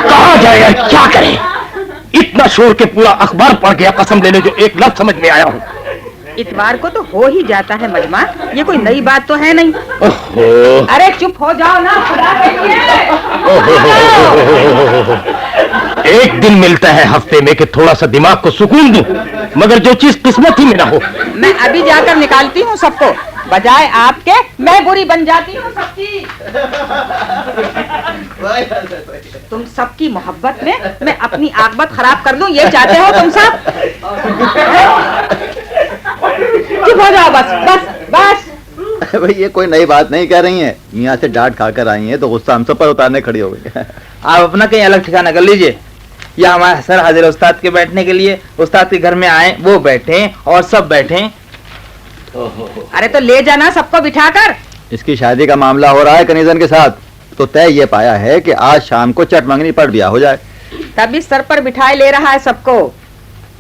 کہاں جائے گا, کیا کرے؟ اتنا شور کے پورا اخبار پڑھ گیا, قسم لے لے جو ایک لفظ سمجھ میں آیا ہوں. اتوار کو تو ہو ہی جاتا ہے مجمع, یہ کوئی نئی بات تو ہے نہیں. ارے چپ ہو جاؤ نا, خدا کے لیے. ایک دن ملتا ہے ہفتے میں کہ تھوڑا سا دماغ کو سکون دوں, مگر جو چیز قسمت ہی میں نہ ہو. میں ابھی جا کر نکالتی ہوں سب کو, بجائے آپ کے میں بری بن جاتی ہوں سب کی. تم سب کی محبت میں اپنی عاقبت خراب کر لوں, یہ چاہتے ہو تم سب؟ چپ ہو جاؤ بس بس بس. بھائی یہ کوئی نئی بات نہیں کہہ رہی ہیں, یہاں سے ڈانٹ کھا کر آئی ہیں تو غصہ ہم سب پر اتارنے کھڑی ہو گئی. آپ اپنا کہیں الگ ٹھکانہ کر لیجئے, یا ہمارے سر حاضر استاد کے بیٹھنے کے لیے استاد کے گھر میں آئیں, وہ بیٹھیں اور سب بیٹھیں. ارے تو لے جانا سب کو بٹھا کر. اس کی شادی کا معاملہ ہو رہا ہے کنیزن کے ساتھ, تو طے یہ پایا ہے کہ آج شام کو چٹ منگنی پر بیاہ ہو جائے. تبھی سر پر بٹھائے لے رہا ہے سب کو.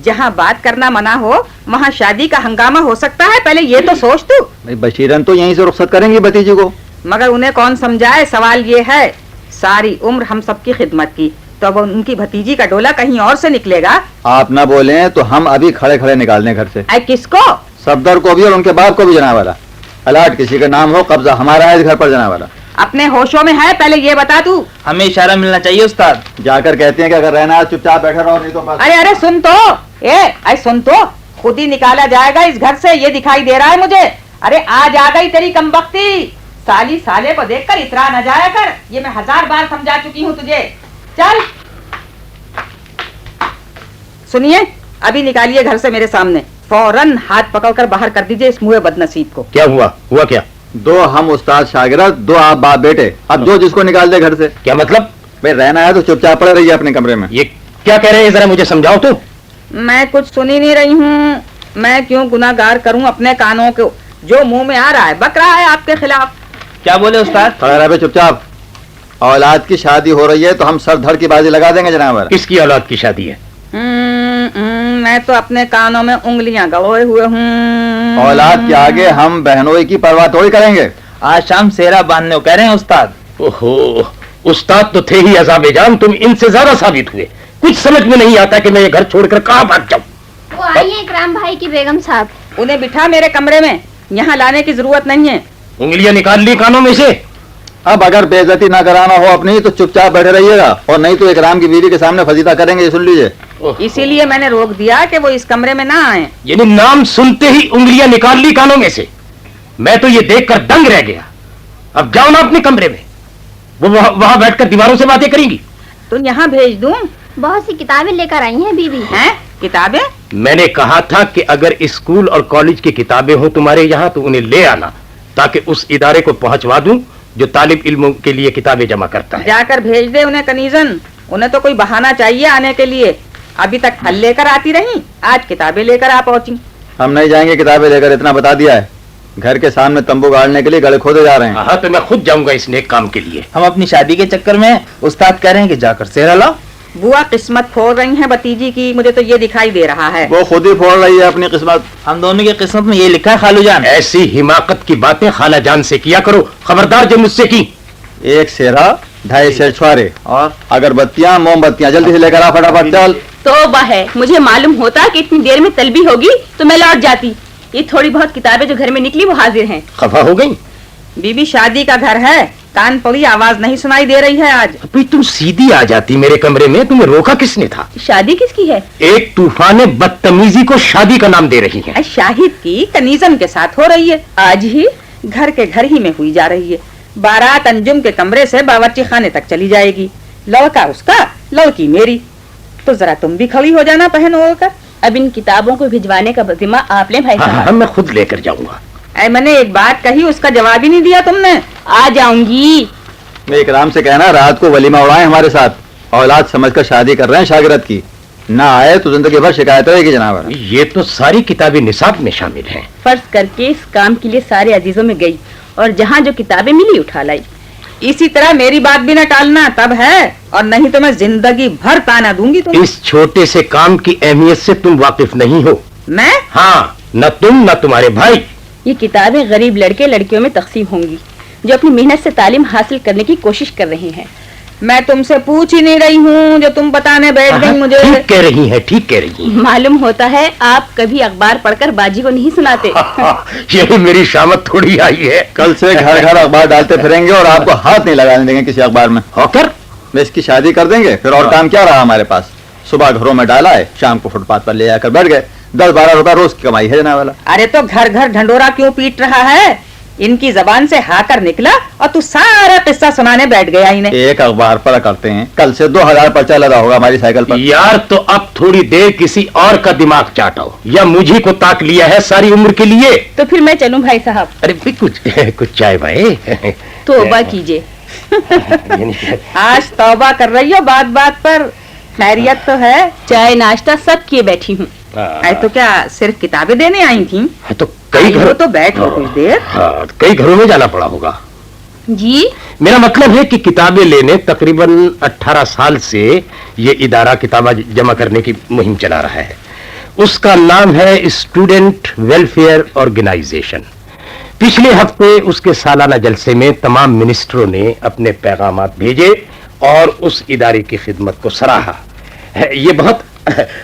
جہاں بات کرنا منع ہو وہاں شادی کا ہنگامہ ہو سکتا ہے, پہلے یہ تو سوچ تو. بشیرن تو یہیں سے رخصت کریں گی بھتیجی کو, مگر انہیں کون سمجھائے. سوال یہ ہے, ساری عمر ہم سب کی خدمت کی, تو اب ان کی بھتیجی کا ڈولا کہیں اور سے نکلے گا. آپ نہ بولیں تو ہم ابھی کھڑے کھڑے نکال دیں گھر سے. اے کس کو؟ صفدر کو بھی اور ان کے باپ کو بھی جناب والا. الاٹ کسی کا نام ہو, قبضہ ہمارا ہے اس گھر پر جناب والا. اپنے ہوشوں میں ہے, پہلے یہ بتا تو. ہمیں اشارہ ملنا چاہیے استاد. جا کر کہتے ہیں کہ اگر رہنا ہے چپ چاپ بیٹھے رہو, نہیں تو بس. ارے سن تو, اے سن تو, خود ہی نکالا جائے گا اس گھر سے, یہ دکھائی دے رہا ہے مجھے. ارے آج آ گئی تیری کمبختی, سالی سالے کو دیکھ کر اترا نہ جایا کر, یہ میں 1000 بار سمجھا چکی ہوں تجھے. چل سنیے, ابھی نکالیے گھر سے میرے سامنے, فوراً ہاتھ پکڑ کر باہر کر دیجئے اس منہ بد نصیب کو. کیا ہوا کیا؟ دو ہم استاد شاگرد, دو آپ باپ بیٹے, اب جو جس کو نکال دے گھر سے. کیا مطلب؟ بھائی رہنا ہے تو چپ چاپ پڑے رہیے اپنے کمرے میں. یہ کیا کہہ رہے ہیں, ذرا مجھے سمجھاؤ تو. میں کچھ سنی نہیں رہی ہوں, میں کیوں گناہ گار کروں اپنے کانوں کو, جو منہ میں آ رہا ہے بک رہا ہے آپ کے خلاف. کیا بولے استاد؟ کھڑے رہے چپ چاپ. اولاد کی شادی ہو رہی ہے تو ہم سر دھڑ کی بازی لگا دیں گے جناب. کس کی اولاد کی شادی ہے؟ میں تو اپنے کانوں میں انگلیاں گڑوئے ہوئے ہوں. اولاد کے آگے ہم بہنوئی کی پرواہ تھوڑی کریں گے. آج شام سیرا باندھنے کو کہہ رہے ہیں استاد. اوہو, استاد تو تھے ہی عذاب جان, تم ان سے زیادہ ثابت ہوئے. کچھ سمجھ میں نہیں آتا کہ میں یہ گھر چھوڑ کر کہاں بھاگ جاؤں. وہ آئی ہیں اکرام بھائی کی بیگم صاحب. انہیں بٹھا میرے کمرے میں, یہاں لانے کی ضرورت نہیں ہے. انگلیاں نکال لی کانوں میں سے. اب اگر بے عزتی نہ کرانا ہو اپنی تو چپ چاپ بیٹھے رہیے گا, اور نہیں تو اکرام کی بیوی کے سامنے فضیلہ کریں گے, یہ سن لیجیے. اسی لیے میں نے روک دیا کہ وہ اس کمرے میں نہ آئیں. یعنی نام سنتے ہی انگلیاں نکال لی کانوں میں سے. میں تو یہ دیکھ کر دنگ رہ گیا. اب جاؤ نا اپنے کمرے میں, وہ وہاں بیٹھ کر دیواروں سے باتیں کریں گی. تو یہاں بھیج دوں؟ بہت سی کتابیں لے کر آئی ہیں بیوی. ہیں کتابیں؟ میں نے کہا تھا کہ اگر اسکول اور کالج کی کتابیں ہوں تمہارے یہاں تو انہیں لے آنا, تاکہ اس ادارے کو پہنچوا دوں جو طالب علموں کے لیے کتابیں جمع کرتا ہے. جا کر بھیج دے انہیں کنیزن, انہیں تو کوئی بہانہ چاہیے آنے کے لیے. ابھی تک پھل لے کر آتی رہی, آج کتابیں لے کر آ پہنچی. ہم نہیں جائیں گے کتابیں لے کر, اتنا بتا دیا ہے. گھر کے سامنے تمبو گاڑنے کے لیے گڑے کھودے جا رہے ہیں. ہاں تو میں خود جاؤں گا اس نیک کام کے لیے. ہم اپنی شادی کے چکر میں استاد کہہ رہے ہیں کہ جا کر سیرا لاؤ. بوا قسمت پھوڑ رہی ہیں بتیجی کی, مجھے تو یہ دکھائی دے رہا ہے. وہ خود ہی پھوڑ رہی ہے اپنی قسمت. ہم دونوں کی قسمت میں یہ لکھا ہے خالو جان. ایسی حماقت کی باتیں خالہ جان سے کیا کرو, خبردار جو مجھ سے کی. 1 سیرا 2.5 سیر چھوارے اور اگربتیاں موم بتیاں, جلدی سے لے کر آ فٹافٹ. چل. توبہ ہے, مجھے معلوم ہوتا کہ اتنی دیر میں طلبی ہوگی تو میں لوٹ جاتی. یہ تھوڑی بہت کتابیں جو گھر میں نکلی وہ حاضر ہیں. خفا ہو گئی؟ بی بی شادی کا گھر ہے, کان پڑی آواز نہیں سنائی دے رہی ہے آج. ابھی تم سیدھی آ جاتی میرے کمرے میں, تمہیں روکا کس نے تھا؟ شادی کس کی ہے؟ ایک طوفان بدتمیزی کو شادی کا نام دے رہی ہے. شاہد کی کنیزم کے ساتھ ہو رہی ہے, آج ہی گھر کے گھر ہی میں ہوئی جا رہی ہے. بارات انجم کے کمرے سے باورچی خانے تک چلی جائے گی, لڑکا اس کا لڑکی میری. تو ذرا تم بھی کھڑی ہو جانا پہن ہو کر. اب ان کتابوں کو بھجوانے کا ذمہ آپ لیں بھائی صاحب. ہاں میں خود لے کر جاؤں گا. میں نے ایک بات کہی, اس کا جواب ہی نہیں دیا تم نے. آ جاؤں گی. میں اکرام سے کہنا رات کو ولیمہ اڑائیں ہمارے ساتھ, اولاد سمجھ کر شادی کر رہے ہیں شاگرد کی, نہ آئے تو زندگی بھر شکایت ہوئے گی جناب. یہ تو ساری کتابیں نصاب میں شامل ہیں. فرض کر کے اس کام کے لیے سارے عزیزوں میں گئی اور جہاں جو کتابیں ملی اٹھا لائی. اسی طرح میری بات بھی نہ ٹالنا, تب ہے, اور نہیں تو میں زندگی بھر تانا دوں گی تم. اس چھوٹے سے کام کی اہمیت سے تم واقف نہیں ہو. میں؟ ہاں, न तुम न तुम्हारे भाई। ये किताबें गरीब लड़के लड़कियों में तकसीम होंगी जो अपनी मेहनत से तालीम हासिल करने की कोशिश कर रहे हैं। मैं तुमसे पूछ ही नहीं रही हूँ जो तुम बताने बैठ गई मुझे। ठीक कह रही हैं, ठीक कह रही हैं। मालूम होता है आप कभी अखबार पढ़कर बाजी को नहीं सुनाते। ये मेरी शामत थोड़ी आई है। कल से घर घर अखबार डालते फिरेंगे और आपको हाथ नहीं लगाने देंगे किसी अखबार में। होकर मैं इसकी शादी कर देंगे, फिर और काम क्या रहा हमारे पास। सुबह घरों में डाला है, शाम को फुटपाथ पर ले जाकर बैठ गए। 10-12 रुपए रोज की कमाई है जनाब वाला। अरे तो घर घर ढंडोरा क्यों पीट रहा है? इनकी जबान से हाकर निकला और तू सारा किस्सा सुनाने बैठ गया इन्हें। एक अखबार पर करते हैं, कल से 2000 पर्चा लगा होगा हमारी साइकिल पर। यार तो अब थोड़ी देर किसी और का दिमाग चाटो, या मुझे को ताक लिया है सारी उम्र के लिए। तो फिर मैं चलूं भाई साहब? अरे भी कुछ चाय भाई। तौबा कीजिए। आज तौबा कर रही हो बात बात पर। खैरियत तो है? चाय नाश्ता सब किए बैठी हूँ। अरे तो क्या सिर्फ किताबें देने आई थी? तो कई आई हो घरों तो बैठो कुछ देर। हाँ, कई घरों में जाना पड़ा होगा। जी मेरा मतलब है कि किताबें लेने तकरीबन 18 साल से ये इदारा किताबें जमा करने की मुहिम चला रहा है। उसका नाम है स्टूडेंट वेलफेयर ऑर्गेनाइजेशन। पिछले हफ्ते उसके सालाना जलसे में तमाम मिनिस्टरों ने अपने पैगामात भेजे और उस इदारे की खिदमत को सराहा। ये बहुत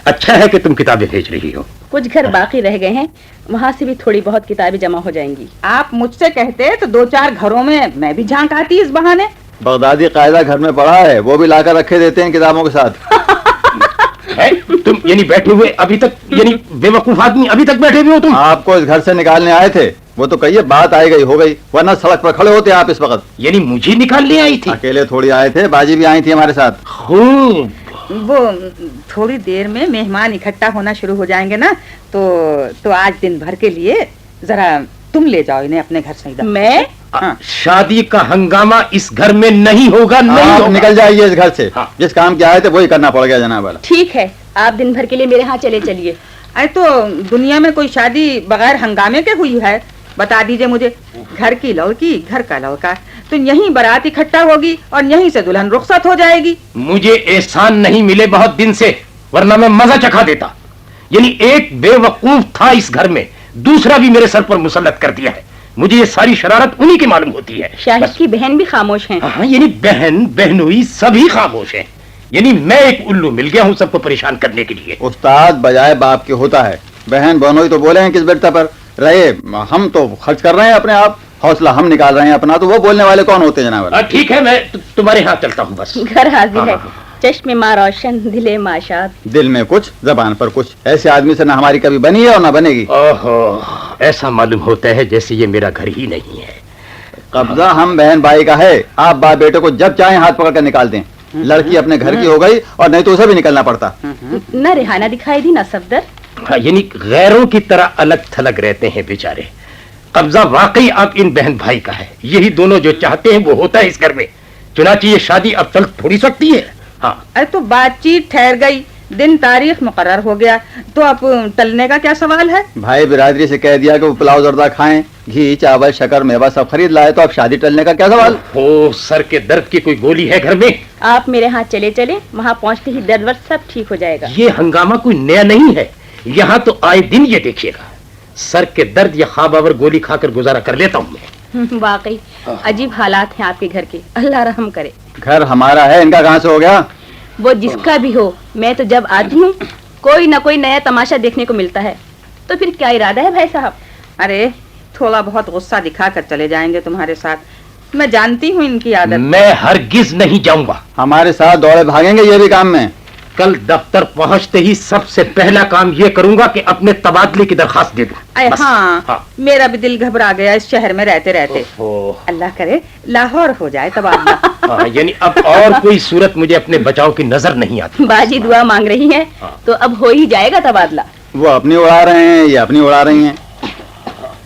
अच्छा है कि तुम किताबें भेज रही हो। कुछ घर बाकी रह गए हैं, वहाँ से भी थोड़ी बहुत किताबें जमा हो जाएंगी। आप मुझसे कहते तो 2-4 घरों में मैं भी झांक आती इस बहाने। बगदादी कायदा घर में पड़ा है, वो भी लाकर रखे देते हैं किताबों के साथ। है? तुम यानी बैठे हुए अभी तक, यानी बेवकूफ आदमी अभी तक बैठे हुए हो तुम? आपको इस घर से निकालने आए थे, वो तो कहिए बात आई गई हो गई, वरना सड़क पर खड़े होते आप इस वक्त। यानी मुझे निकालने आई थी? अकेले थोड़ी आए थे, बाजी भी आई थी हमारे साथ। खूब। वो थोड़ी देर में मेहमान इकट्ठा होना शुरू हो जाएंगे ना, तो आज दिन भर के लिए जरा तुम ले जाओ इन्हें अपने घर से इधर। मैं? हाँ। शादी का हंगामा इस घर में नहीं होगा, नहीं आप होगा। निकल जाइए इस घर से। हाँ। जिस काम के आए थे वही करना पड़ गया जनाब वाला। ठीक है, आप दिन भर के लिए मेरे यहाँ चले चलिए। अरे तो दुनिया में कोई शादी बगैर हंगामे के हुई है? बता दीजिए मुझे। घर की लड़की घर का लड़का, तो यहीं बारात इकट्ठा होगी और यहीं से दुल्हन रुखसत हो जाएगी। मुझे एहसान नहीं मिले बहुत दिन से, वरना मैं मजा चखा देता। यानी एक बेवकूफ था इस घर में, दूसरा भी मेरे सर पर मुसल्लत कर दिया है। मुझे ये सारी शरारत उन्हीं की मालूम होती है। शाहिद की बहन भी खामोश हैं। हाँ, यानी बहन बहनोई सभी खामोश हैं। यानी मैं एक उल्लू मिल गया हूँ सबको परेशान करने के लिए। उस्ताद बजाय बाप के होता है, बहन बहनोई तो बोले हैं किस बेटा पर रहे, हम तो खर्च कर रहे हैं अपने आप, हौसला हम निकाल रहे हैं अपना, तो वो बोलने वाले कौन होते हैं जनाब? ठीक है, मैं तुम्हारे यहाँ चलता हूँ बस। घर हाजिर है, हाँ। चश्मे माँ रोशन दिले माशात। दिल में कुछ जबान पर कुछ, ऐसे आदमी से ना हमारी कभी बनी है और ना बनेगी। ओहो, ऐसा मालूम होता है जैसे ये मेरा घर ही नहीं है। कब्जा हम बहन भाई का है, आप बाप बेटे को जब चाहे हाथ पकड़ कर निकाल दें। लड़की अपने घर की हो गई और नहीं तो उसे भी निकलना पड़ता। न रिहाना दिखाई दी न सफदर। हाँ, यानी गैरों की तरह अलग थलग रहते हैं बेचारे। कब्जा वाकई अब इन बहन भाई का है। यही दोनों जो चाहते हैं वो होता है इस घर में। चुनांचे ये शादी अब चल थोड़ी सकती है। हाँ, अरे तो बातचीत ठहर गई, दिन तारीख मुकर्रर हो गया, तो अब टलने का क्या सवाल है? भाई बिरादरी से कह दिया कि वो पुलाव जर्दा खाएं, घी चावल शक्कर मेवा सब खरीद लाए, तो अब शादी टलने का क्या सवाल? ओ, सर के दर्द की कोई गोली है घर में? आप मेरे यहाँ चले चले, वहाँ पहुँचते ही दर्द वर्द सब ठीक हो जाएगा। ये हंगामा कोई नया नहीं है, यहाँ तो आए दिन ये देखिएगा। सर के दर्द या ख्वाबावर गोली खाकर गुजारा कर लेता हूँ मैं। वाकई अजीब हालात हैं आपके घर के, अल्लाह रहम करे। घर हमारा है, इनका कहाँ से हो गया? वो जिसका भी हो, मैं तो जब आती हूँ कोई न कोई नया तमाशा देखने को मिलता है। तो फिर क्या इरादा है भाई साहब? अरे थोड़ा बहुत गुस्सा दिखा कर चले जाएंगे तुम्हारे साथ, मैं जानती हूँ इनकी आदत। मैं हरगिज नहीं जाऊंगा। हमारे साथ दौड़े भागेंगे ये भी काम में। कल दफ्तर पहुंचते ही सबसे पहला काम ये करूंगा कि अपने तबादले की दरखास्त दे दूं। अरे बस। हाँ, हाँ। मेरा भी दिल घबरा गया इस शहर में रहते रहते। ओहो। अल्लाह करे लाहौर हो जाए तबादला। हाँ, यानी अब और कोई सूरत मुझे अपने बचाव की नजर नहीं आती। बाजी दुआ मांग रही है तो अब हो ही जाएगा तबादला। वो अपनी उड़ा रहे हैं, ये अपनी उड़ा रही हैं।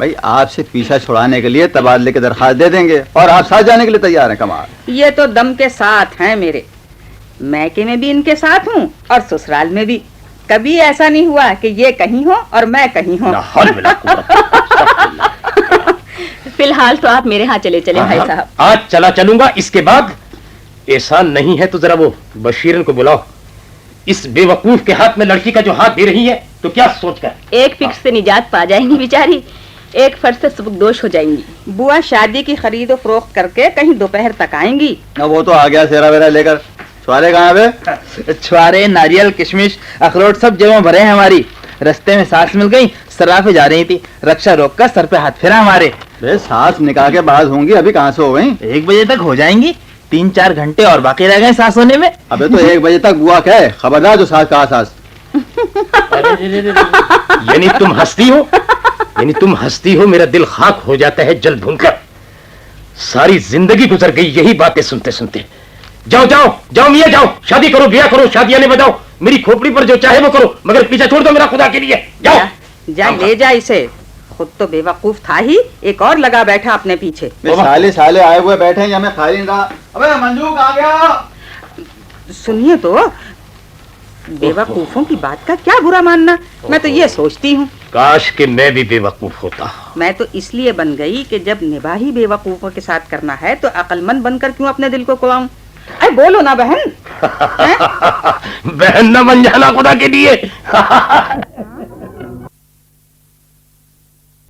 भाई आपसे पीछा छुड़ाने के लिए तबादले की दरखास्त दे देंगे और आप साथ जाने के लिए तैयार हैं। कमाल। ये तो दम के साथ हैं मेरे, मैके में भी इनके साथ हूँ और ससुराल में भी। कभी ऐसा नहीं हुआ कि ये कहीं हो और मैं कहीं हूँ। ला हौल वला कुव्वत। फिलहाल तो आप मेरे यहाँ चले चले भाई साहब। आज चला चलूंगा, इसके बाद एहसान नहीं है तो जरा वो बशीरन को बुलाओ। इस बेवकूफ के हाथ में लड़की का जो हाथ दे रही है तो क्या सोचकर? एक फिक्स से निजात पा जाएंगी बेचारी, एक फर्ज से सुबकदोश हो जाएंगी। बुआ शादी की खरीदो फरोख्त करके कहीं दोपहर तक आएंगी। अब वो तो आ गया सेरा वेरा लेकर। छुआरे कहाँ है बे? छुआरे, नारियल, किशमिश, अखरोट सब जेबों भरे हैं हमारी। रास्ते में सास मिल गई, सराफे जा रही थी, रक्षा रोक कर सर पे हाथ फेरा हमारे। बे सास निकाह के बाद होंगी, अभी कहाँ से हो गई? 1 बजे तक हो जाएंगी, 3-4 घंटे और बाकी रह गए सास होने में। अबे तो 1 बजे तक बुआ कहे, खबरदार जो सास कहा सास। यानी तुम हंसती हो? यानी तुम हंसती हो? मेरा दिल खाक हो जाता है जल भूनकर। सारी जिंदगी गुजर गई यही बातें सुनते सुनते। जाओ जाओ जाओ मियाँ, जाओ शादी करो, ब्याह करो, शादियां बजाओ, मेरी खोपड़ी पर जो चाहे वो करो, मगर पीछे छोड़ दो मेरा खुदा के लिए। जाओ जा ले जा इसे, खुद तो बेवकूफ था ही, एक और लगा बैठा अपने पीछे। बे साले साले आए हुए बैठे हैं, हमें खाली नहीं रहा। अबे मंजू कहाँ गया? सुनिए तो, बेवकूफों की बात का क्या बुरा मानना। मैं तो ये सोचती हूँ, काश कि मैं भी बेवकूफ होता। मैं तो इसलिए बन गई कि जब निभा ही बेवकूफों के साथ करना है तो अक्लमंद बनकर क्यों अपने दिल को कुलाऊं। अरे बोलो ना बहन। बहन न बन जाना खुदा के लिए।